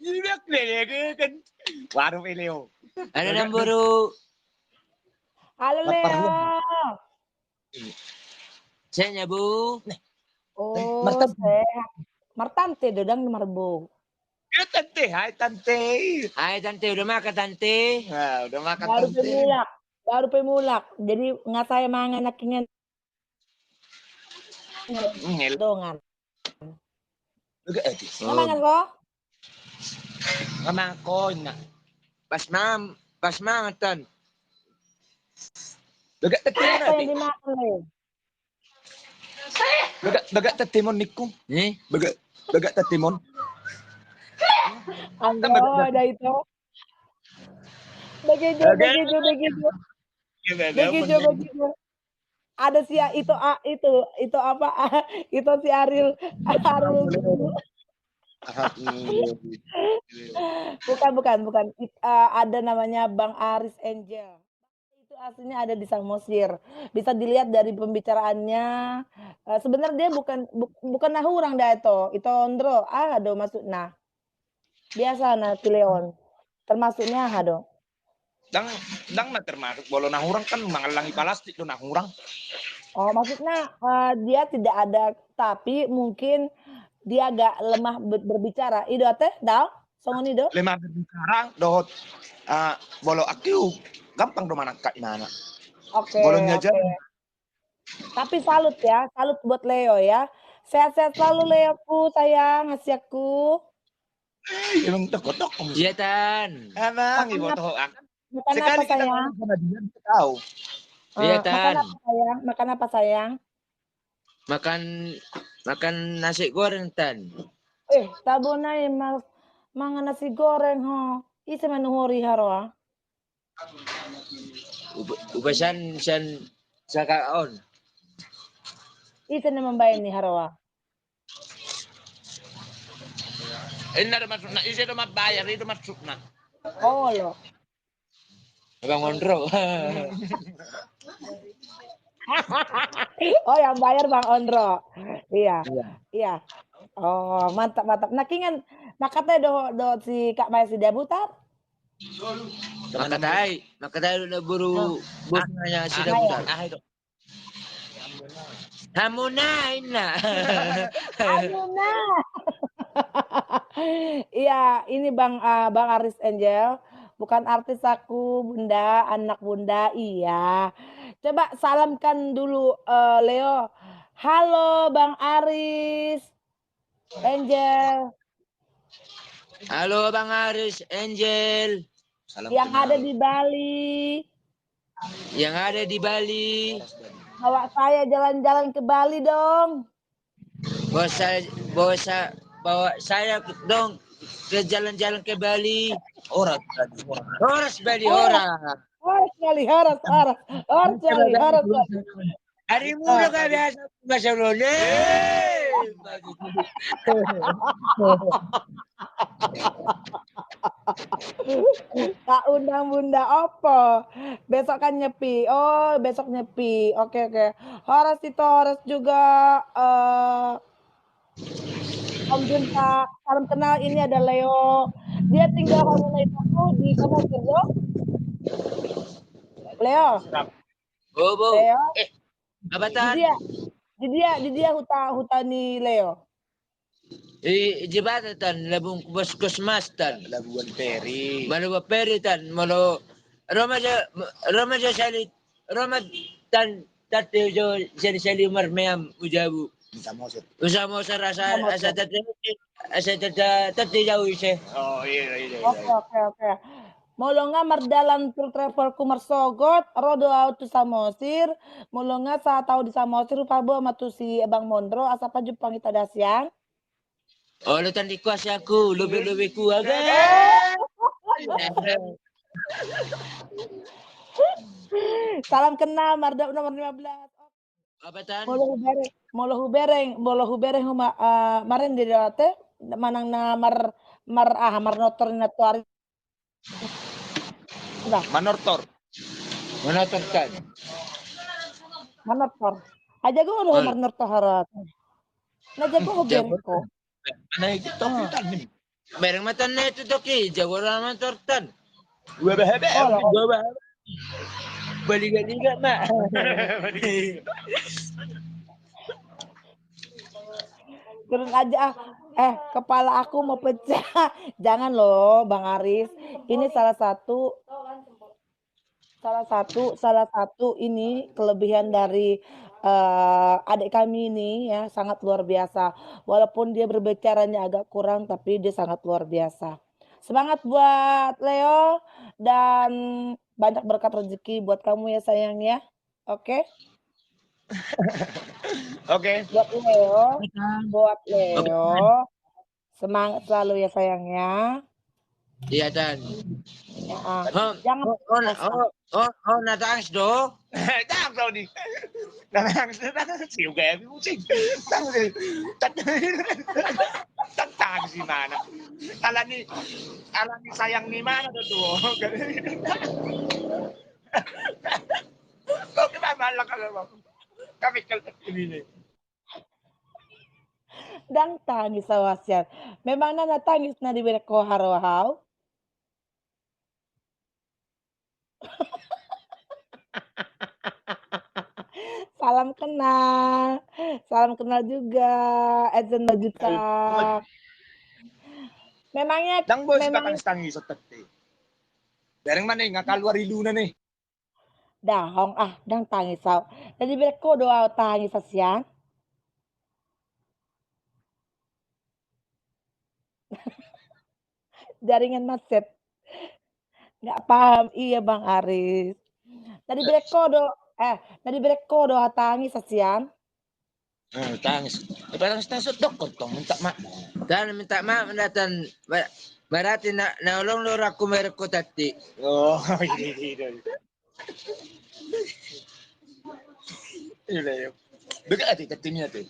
Ibig lele kan. Baru Leo. Ano nang buru? Halo Leo. Saya Bu. Oh, sehat. Martante dodang di Marbo. Ya tante, hai tante. Hai tante, udah makan tante? Nah, udah makan Baru tante. pemulak. Baru pemulak. Jadi nggak saya mangan nakingin Ngel. dongan. Uga ati. Nggak mangan kok? Kamako na. Pas mangan tan. Daga tatimon Apa ati. yang dimakan Leo? Daga tatimon niku. Nih, Daga tatimon. Anggo ada itu. Begitu. Ada si itu itu apa? Itu si Ariel. Bukan. Ada namanya Bang Aris Angel. Itu aslinya ada di Samosir. Bisa dilihat dari pembicaraannya. Sebenarnya dia bukan nahurang dah itu. Itu ondro. Aduh masuk nah. Biasa nah Leon. Termasuknya aduh. Dang na termasuk bolo nahurang kan mangalangi plastik do nahurang. Oh, maksudnya dia tidak ada tapi mungkin dia agak lemah berbicara. Ido teh, dal, songon ido. Lemah berbicara dot bolo aku gampang do manangka imana. Oke. Bolonya aja. Tapi salut ya, salut buat Leo ya. Sehat-sehat selalu Leoku, sayang, ngasiaku. Emang tok. iya tan. Emang ibu toh Makan sekali apa kita sayang? ngomong sama dia tahu. Iya Makan tan. apa sayang? Makan apa sayang? Makan nasi goreng tan. Tabonai mangan nasi goreng ho. Isi manuhori haroa. Ubasan sakaon. Isi na mambayan ni haroa. Ini ada masuk na isi do mabayar itu masuk na. Oh lo. Bang Ondro. Oh yang bayar Bang Ondro. Iya. Oh mantap. Nakingan makatnya do si Kak Maya si debutan. Makatai udah buru bos nanya sudah butar. Hamuna ina. Amuna. Iya, ini Bang Aris Angel. Bukan artis aku, Bunda, anak Bunda. Iya. Coba salamkan dulu Leo. Halo Bang Aris Angel. Halo Bang Aris Angel. Salam Yang kenal. ada di Bali. Yang ada di Bali. Bawa saya jalan-jalan ke Bali dong. Bawa saya dong ke jalan-jalan ke Bali. Horas Bali. Harus kali, harus kali. Hari muda gak biasa bahasa Indonesia. Tak undang Bunda opo. Besok kan nyepi. Oh, besok nyepi. Oke. Horas juga Om Junta. Salam kenal, ini ada Leo. Dia tinggal komunitasku di Samosir. Leo. Bobo. Leo. Apa tan? Di dia hutani Leo. Jembatan Labung Puskesmas tan. Labuan Peri. Malu Peri tan. Malu Roma Sali Roma tan tati jo sali Umar Meam Ujabu. Usamo rasa asa tati jauh ise. Oh iya. Oke. Molonga mardalan travel ku Marsogot, rodo auto Samosir, molonga sa tau di Samosir pabo matu si Bang Mondro asapa Jepang kita dasyang. Oh, lu tadi kuas aku, lebih ku aga. Salam kenal Marda nomor 15. Apa tan? Molo hubereng marin di date manang na mar notor na tuari. Manortor kan? Manortor. Aja gue udah mar notor harat. Naja gue hubereng ko. Nah itu topi tan. Bareng matan na ito toki, jawara naman tortan. Gua bahebe. Oh, lah. Bawa balikan mak. Turun aja ah. Kepala aku mau pecah. Jangan loh, Bang Aris. Ini salah satu ini kelebihan dari adik kami ini ya, sangat luar biasa. Walaupun dia berbicaranya agak kurang, tapi dia sangat luar biasa. Semangat buat Leo dan banyak berkat rezeki buat kamu ya sayang ya. Oke? Oke. Buat Leo, semangat selalu ya sayang ya. Iya dan. Jangan natangis do. Tang sao đi. Đang xỉu ghẻ với Vũ Trình. Tang si mana. Ala ni sayang ni mana tuh. Kok malah kalau kami ini. Dang tangis sawasyan. Memang na natangis na di ko haraw. Salam kenal juga. Edson Bajuta. Memangnya Dang boy si kakang tangi sa tete. Dereng mana ngakaluar iluna nih. Dahong dang tangis saw. Jadi ko doa tangis sasyan. Jaringan macet. Nggak paham. Iya Bang Aris. Tadi ko doa tangis sasyan. Tangis. Parang tasot dokon tong minta mak. Dan minta mak mendatang berarti na ulong lora ko merek ko tati. Oh, ini. Iya. Bega ati tatimnya tuh.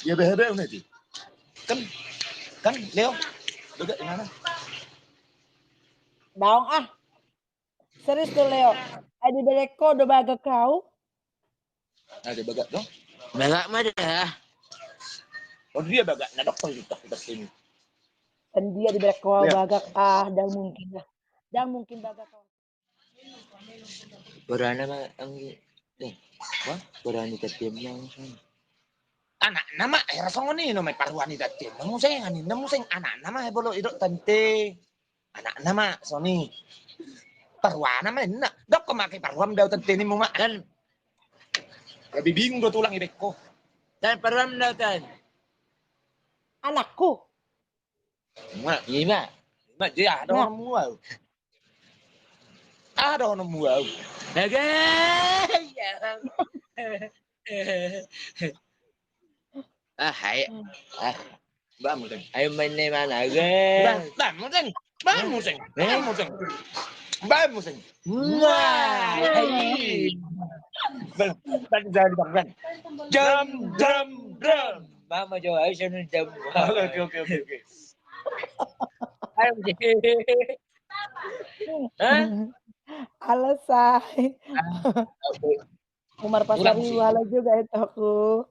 Ya behebe nanti. Kan Leo. Bega gimana? Daong Serius tuh Leo. Di ko do baga kau. Ada baga dong. Baga mah dah. Oh dia baga na dokter kita ini. Dan dia di ko baga dan mungkin baga kau. Berana mah ang berani tatim nang Anak nama rasong ni no may paruan ni tatim. Namu sing anak nama bolo idok tante. Anak nama Sony. Paruan nama na. Dok ko maki paruam daw tante ni mo mak. kan Bibing do tulang ibek ko. dan param daw tan. Anakku. Mak, Ima. mak dia ada orang muau. Ada orang muau. Agay. Hai. Ba mo ding. Ay man na man agay. Ba mo ding. Ba mo ding. Wah. Ban ban. Jam. Mama jo ay siya nung jam. Okay. Ay. Hah? Alasay. Umar Pasari wala juga ito aku.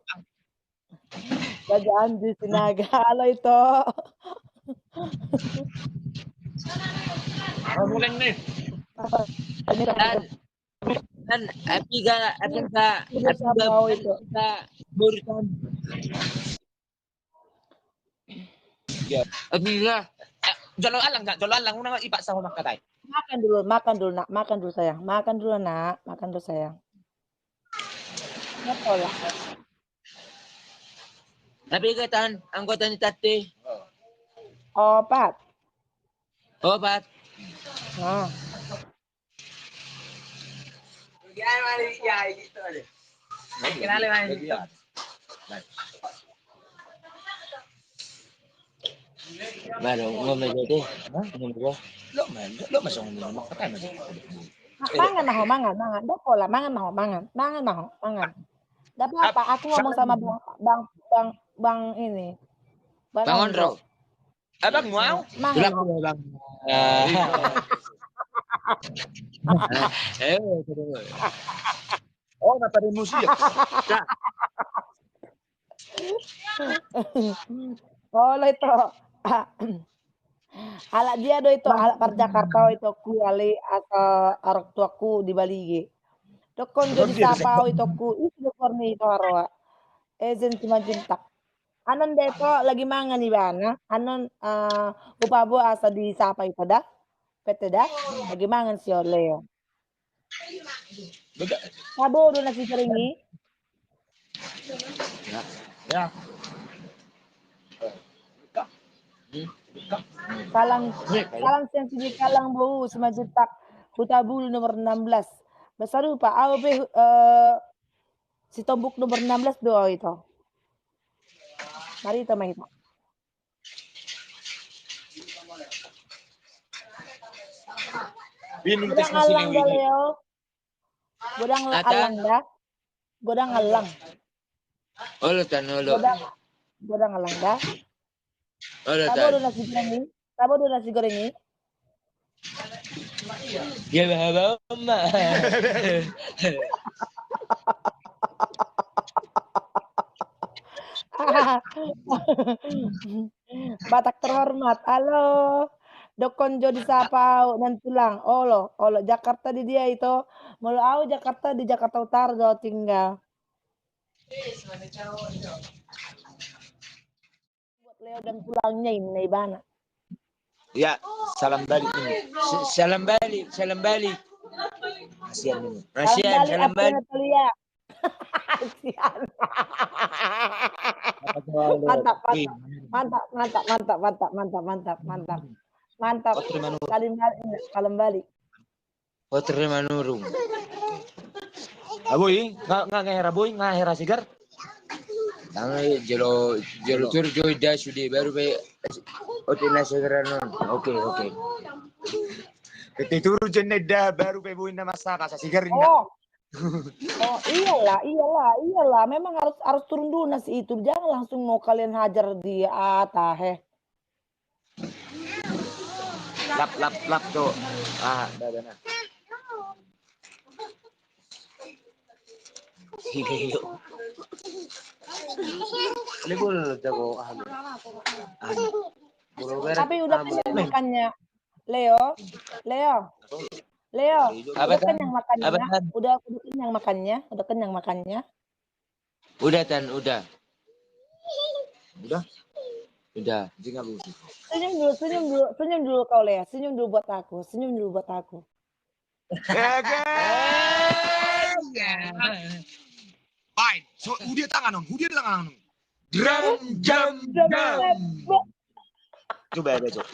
Gagaan di Sinaga. Halo ito. Mulai nih. Dan api ka buritan. Ya. Api ka. Jolo alang una ipa sa humak katay. Makan dulu nak, makan dulu sayang. Makan dulu sayang. Natola. Api ka tan, anggota ni tati. Opat. Opat. Nah. Kenali man ito. Baru ngomong jadi. Lo masong ni makatay man. Mangan. Dapola, mangan. Dapat apa? Aku ngomong sama bang ini. Bang Ondro. Abang mau? Mangan. Bang. Oh, napa rin musik. Oh, ito. Ala dia do itu ala par Jakarta itu ku ali asa arok tuaku di Bali ge. Dokon jo Oh, di dia tuh sapao itu ku itu korni itu aroa. Ezen Simanjuntak. Anon deto lagi mangan ibana. Anon upabo asa di sapa itu dah. Pete dah. Lagi mangan si Oleo. Sabo do nasi seringi. Ya. Ya. Kalang kalang sensi di kalang bau Simanjuntak. Hutabul nomor 16. Besaru Pak AOB si tombuk nomor 16 doa itu. Mari kita main. Minum tes Godang nasi alang dah lewin. Leo. Godang Atan. alang dah. Godang alang. Olo tan olo. Godang alang dah. Olo Sabo tan. do nasi goreng. Sabo do nasi goreng. Ya bahaba ma. Batak terhormat. Halo. Dokonjo disapau dan tulang. Olo, olo Jakarta di dia itu. Mau au Jakarta di Jakarta Utara do tinggal. Buat Leo dan tulangnya ini bana. Ya, salam balik ini. Salam balik, salam balik. Kasihan ini. Salam Rasian, balik salam apa balik. Natalia? Sian. Mantap, mantap, mantap, mantap, mantap, mantap, mantap, mantap, mantap. Oh, terima kasih. Salam balik. Oh terima nurung. Aboy, nggak ngehera boy, ngehera sigar. Tangan jelo tur joy dah sudah baru be. Hotel segera non. Oke. Kita turu jenet dah baru pebuin nama masak asa sigar enggak. Oh, oh iyalah. Memang harus turun dulu nasi itu. Jangan langsung mau kalian hajar dia tahe. Lap tuh. Dah. Libur jago Tapi udah kenyang makannya. Leo. Apa Udah kenyang makannya. Apa tan? Udah kenyang makannya. Udah kenyang makannya. Udah tan, udah. Udah. Jangan lupa. Senyum dulu kau Lea. Senyum dulu buat aku. Baik, so udah tangan on. Jam. Coba ada cok.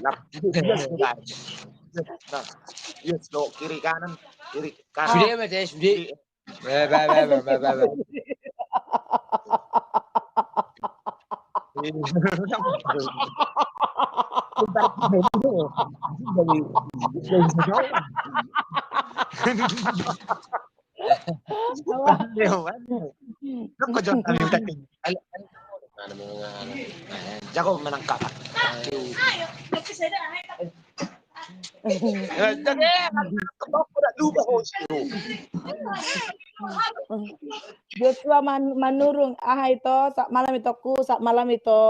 Yes, lo kiri kanan. Sudah mah teh, sudah. Ba. Jago menangkap. Joshua Manurung itu sak malam itu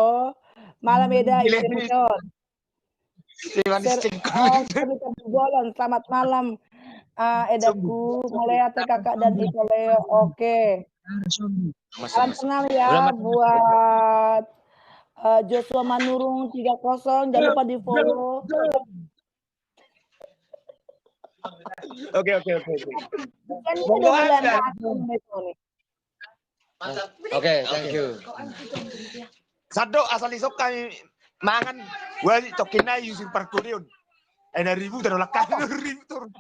malam beda istimewa. Bolon selamat malam Edaku Molea kakak dan Iko Leo. Oke. Salam kenal ya buat Joshua Manurung 30. Jangan lupa di follow. Oke. Oke, thank you. Sado asal isok kami mangan wali tokina using parkurion. ribu terlalu kan ribu turun.